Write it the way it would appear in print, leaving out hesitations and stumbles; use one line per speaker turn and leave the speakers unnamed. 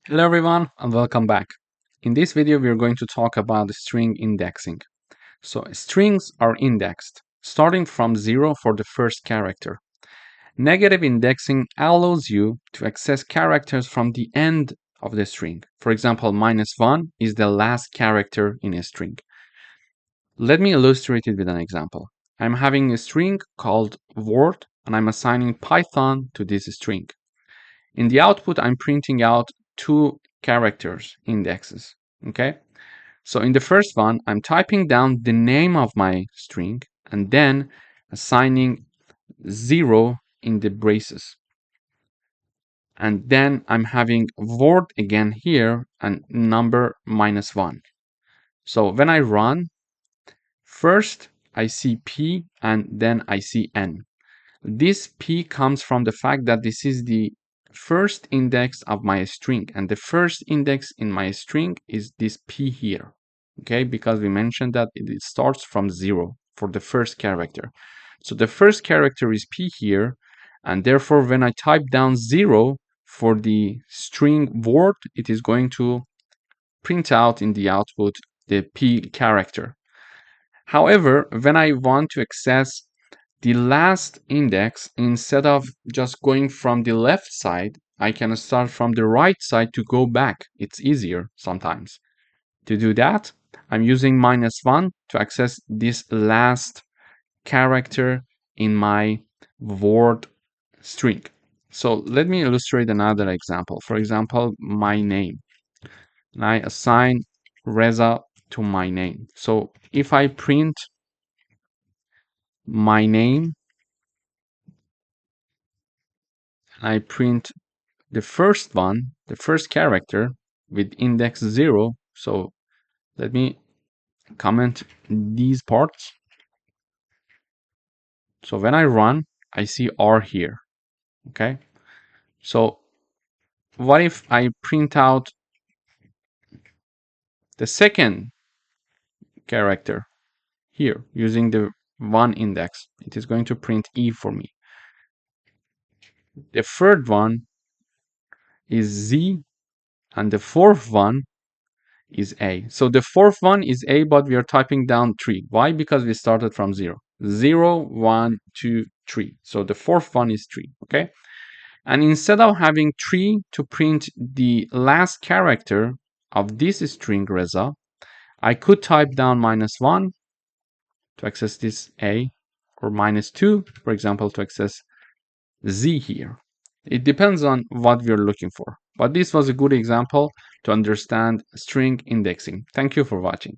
Hello everyone and welcome back. In this video we are going to talk about string indexing. So strings are indexed starting from 0 for the first character. Negative indexing allows you to access characters from the end of the string. For example, -1 is the last character in a string. Let me illustrate it with an example. I'm having a string called word and I'm assigning Python to this string. In the output, I'm printing out two characters indexes. Okay. So in the first one, I'm typing down the name of my string and then assigning 0 in the braces. And then I'm having word again here and number -1. So when I run, first I see P and then I see N. This P comes from the fact that this is the first index of my string, and the first index in my string is this P here. Okay, because we mentioned that it starts from 0 for the first character. So the first character is P here, and therefore when I type down 0 for the string word, it is going to print out in the output the P character. However, when I want to access the last index, instead of just going from the left side, I can start from the right side to go back. It's easier sometimes. To do that, I'm using -1 to access this last character in my word string. So let me illustrate another example. For example, my name. And I assign Reza to my name. So if I print my name, I print the first one, the first character with index 0. So let me comment these parts. So when I run, I see R here. Okay. So what if I print out the second character here using the 1 index? It is going to print E for me. The third one is Z, and the fourth one is A. So the fourth one is A, but we are typing down 3. Why? Because we started from 0. 0, 1, 2, 3. So the fourth one is 3. Okay. And instead of having 3 to print the last character of this string Reza, I could type down -1 to access this A, or -2, for example, to access Z here. It depends on what we're looking for. But this was a good example to understand string indexing. Thank you for watching.